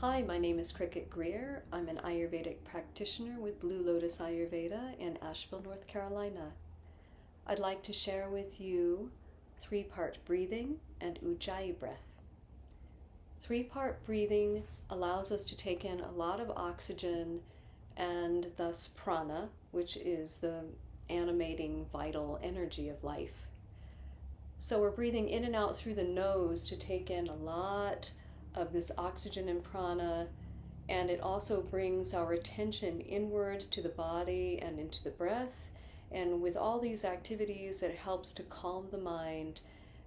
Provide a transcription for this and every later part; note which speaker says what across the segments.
Speaker 1: Hi, my name is Cricket Greer. I'm an Ayurvedic practitioner with Blue Lotus Ayurveda in Asheville, North Carolina. I'd like to share with you three-part breathing and Ujjayi breath. Three-part breathing allows us to take in a lot of oxygen and thus prana, which is the animating vital energy of life. So we're breathing in and out through the nose to take in a lot of this oxygen and prana, and it also brings our attention inward to the body and into the breath. And with all these activities, it helps to calm the mind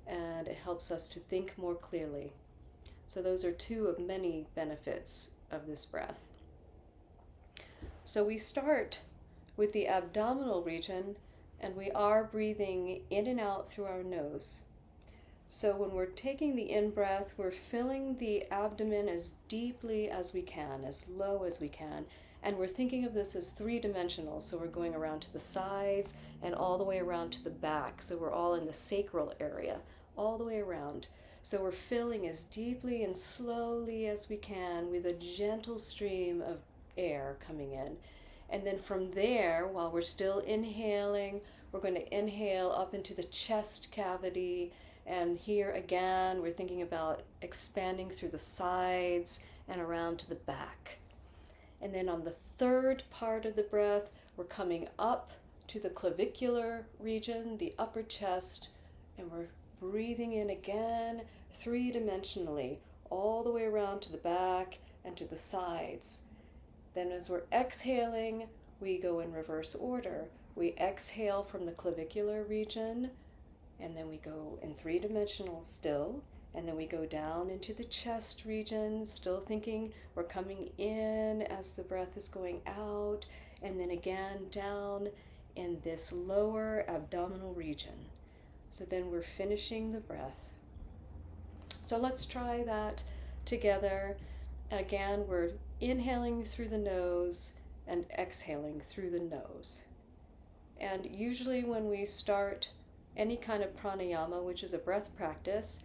Speaker 1: and it helps us to think more clearly. So those are two of many benefits of this breath. So we start with the abdominal region, and we are breathing in and out through our nose. So when we're taking the in-breath, we're filling the abdomen as deeply as we can, as low as we can, and we're thinking of this as three-dimensional. So we're going around to the sides and all the way around to the back. So we're all in the sacral area, all the way around. So we're filling as deeply and slowly as we can with a gentle stream of air coming in. And then from there, while we're still inhaling, we're going to inhale up into the chest cavity. And here again, we're thinking about expanding through the sides and around to the back. And then on the third part of the breath, we're coming up to the clavicular region, the upper chest, and we're breathing in again three-dimensionally, all the way around to the back and to the sides. Then as we're exhaling, we go in reverse order. We exhale from the clavicular region, and then we go in three-dimensional still, and then we go down into the chest region, still thinking we're coming in as the breath is going out, and then again down in this lower abdominal region. So then we're finishing the breath. So let's try that together. Again, we're inhaling through the nose and exhaling through the nose. And usually when we start any kind of pranayama, which is a breath practice,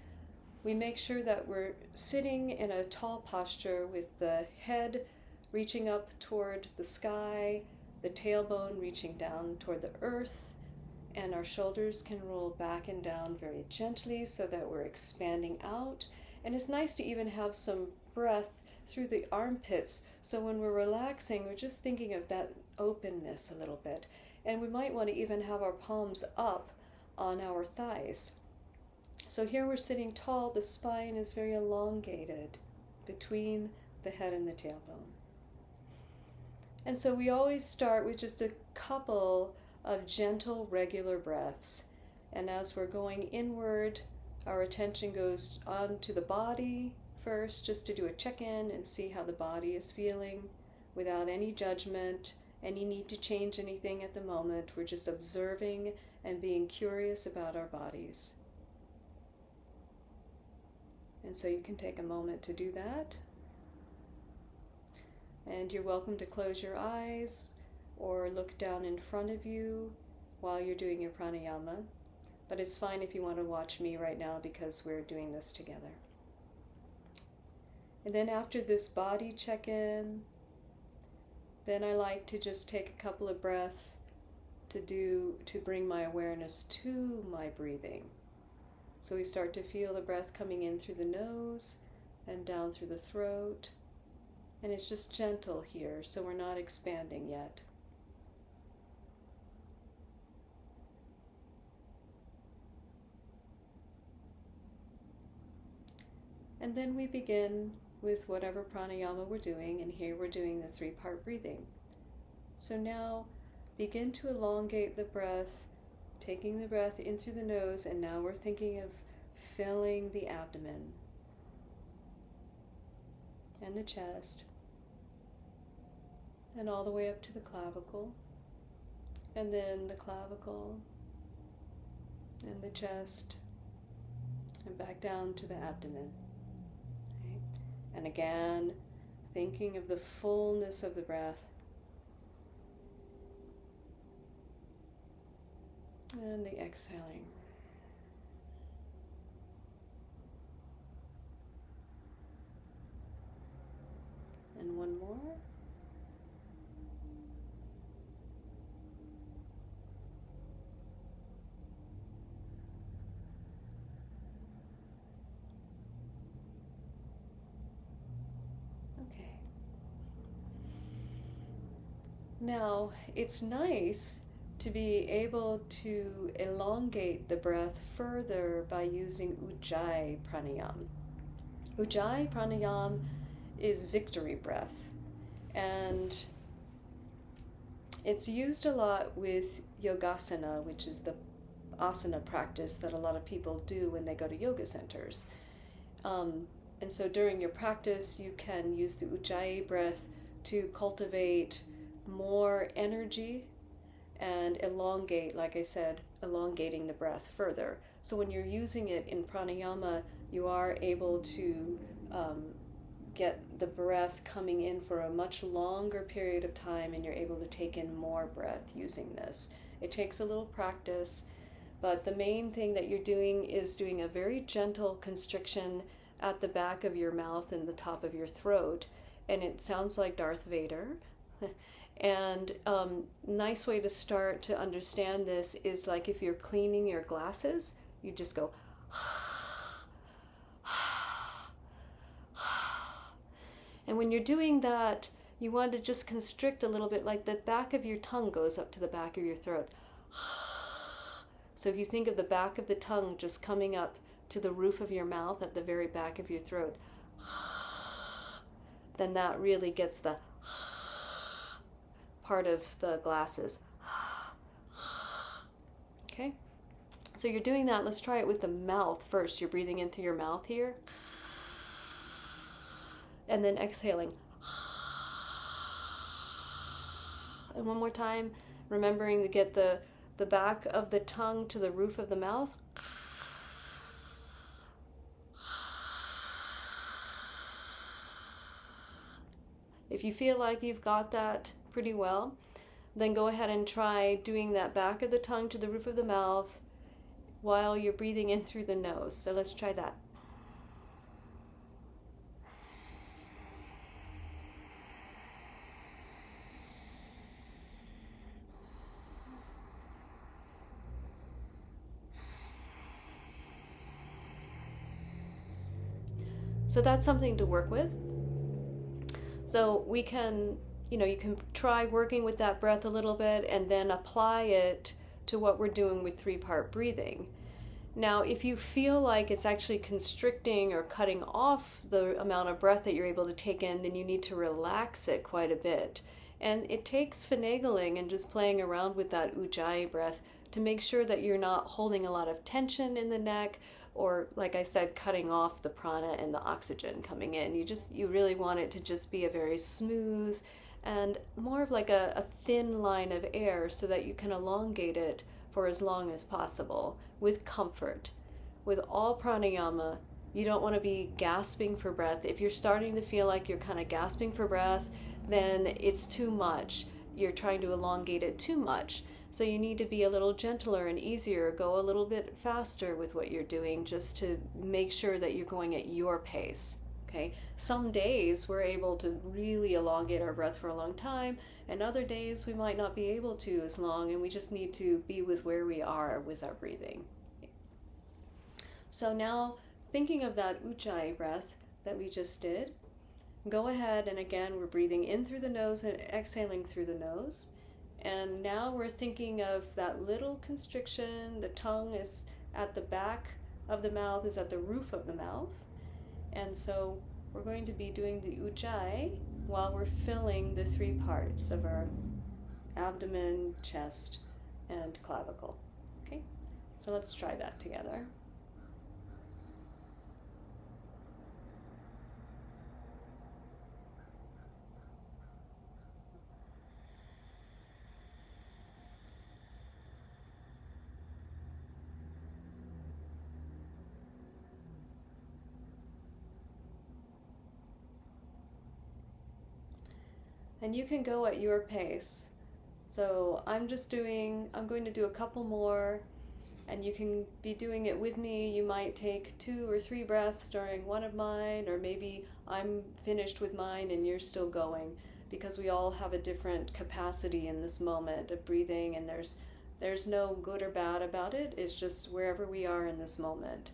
Speaker 1: we make sure that we're sitting in a tall posture with the head reaching up toward the sky, the tailbone reaching down toward the earth, and our shoulders can roll back and down very gently so that we're expanding out. And it's nice to even have some breath through the armpits, so when we're relaxing, we're just thinking of that openness a little bit. And we might want to even have our palms up on our thighs. So here we're sitting tall, the spine is very elongated between the head and the tailbone. And so we always start with just a couple of gentle, regular breaths. And as we're going inward, our attention goes on to the body first, just to do a check-in and see how the body is feeling without any judgment, any need to change anything at the moment. We're just observing and being curious about our bodies. And so you can take a moment to do that. And you're welcome to close your eyes or look down in front of you while you're doing your pranayama. But it's fine if you want to watch me right now because we're doing this together. And then after this body check-in, then I like to just take a couple of breaths to bring my awareness to my breathing. So we start to feel the breath coming in through the nose and down through the throat. And it's just gentle here, so we're not expanding yet. And then we begin with whatever pranayama we're doing, and here we're doing the three-part breathing. So now begin to elongate the breath, taking the breath in through the nose, and now we're thinking of filling the abdomen and the chest, and all the way up to the clavicle, and then the clavicle, and the chest, and back down to the abdomen. Right? And again, thinking of the fullness of the breath, and the exhaling. one more. Okay. Now, it's nice to be able to elongate the breath further by using Ujjayi Pranayama. Ujjayi Pranayama is victory breath, and it's used a lot with yogasana, which is the asana practice that a lot of people do when they go to yoga centers. And so during your practice, you can use the Ujjayi breath to cultivate more energy and elongate, like I said, elongating the breath further. So when you're using it in pranayama, you are able to get the breath coming in for a much longer period of time, and you're able to take in more breath using this. It takes a little practice, but the main thing that you're doing is doing a very gentle constriction at the back of your mouth and the top of your throat, and it sounds like Darth Vader. And nice way to start to understand this is like if you're cleaning your glasses, you just go and when you're doing that, you want to just constrict a little bit, like the back of your tongue goes up to the back of your throat. So if you think of the back of the tongue just coming up to the roof of your mouth at the very back of your throat, then that really gets the part of the glasses. Okay? So you're doing that. Let's try it with the mouth first. You're breathing in through your mouth here. And then exhaling. And one more time, remembering to get the back of the tongue to the roof of the mouth. If you feel like you've got that pretty well, then go ahead and try doing that back of the tongue to the roof of the mouth while you're breathing in through the nose. So let's try that. So that's something to work with. So we can, you can try working with that breath a little bit and then apply it to what we're doing with 3-part breathing. Now, if you feel like it's actually constricting or cutting off the amount of breath that you're able to take in, then you need to relax it quite a bit. And it takes finagling and just playing around with that Ujjayi breath to make sure that you're not holding a lot of tension in the neck or, like I said, cutting off the prana and the oxygen coming in. You really want it to just be a very smooth and more of like a thin line of air so that you can elongate it for as long as possible with comfort. With all pranayama, you don't want to be gasping for breath. If you're starting to feel like you're kind of gasping for breath, then it's too much. You're trying to elongate it too much. So you need to be a little gentler and easier, go a little bit faster with what you're doing just to make sure that you're going at your pace. Okay? Some days we're able to really elongate our breath for a long time, and other days we might not be able to as long, and we just need to be with where we are with our breathing. So now, thinking of that Ujjayi breath that we just did, go ahead and again we're breathing in through the nose and exhaling through the nose. And now we're thinking of that little constriction. The tongue is at the back of the mouth, is at the roof of the mouth. And so we're going to be doing the Ujjayi while we're filling the 3 parts of our abdomen, chest, and clavicle. Okay, so let's try that together. And you can go at your pace. So I'm going to do a couple more, and you can be doing it with me. You might take 2 or 3 breaths during one of mine, or maybe I'm finished with mine and you're still going, because we all have a different capacity in this moment of breathing, and there's no good or bad about it. It's just wherever we are in this moment.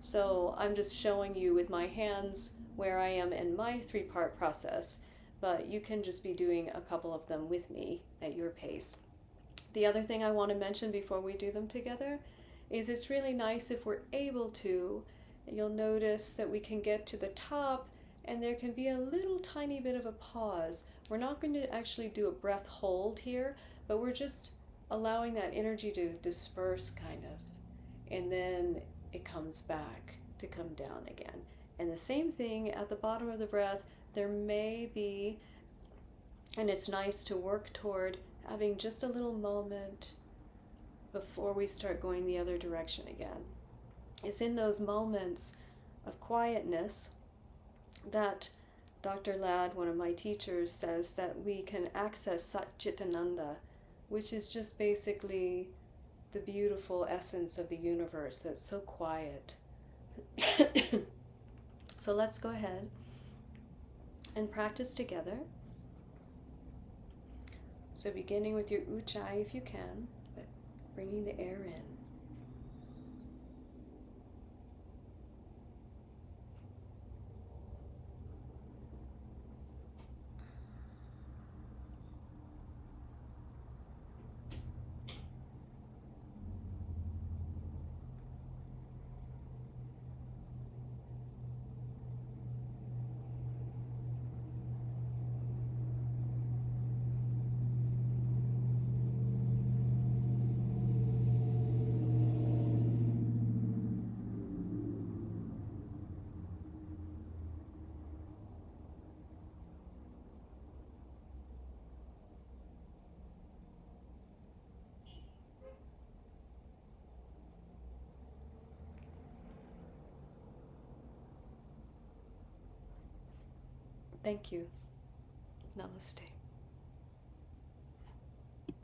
Speaker 1: So I'm just showing you with my hands where I am in my 3-part process, but you can just be doing a couple of them with me at your pace. The other thing I want to mention before we do them together is it's really nice if we're able to. You'll notice that we can get to the top and there can be a little tiny bit of a pause. We're not going to actually do a breath hold here, but we're just allowing that energy to disperse kind of. And then it comes back to come down again. And the same thing at the bottom of the breath, there may be, and it's nice to work toward having just a little moment before we start going the other direction again. It's in those moments of quietness that Dr. Ladd, one of my teachers, says that we can access Satchitananda, which is just basically the beautiful essence of the universe that's so quiet. So let's go ahead and practice together. So beginning with your Ujjayi if you can, but bringing the air in. Thank you. Namaste.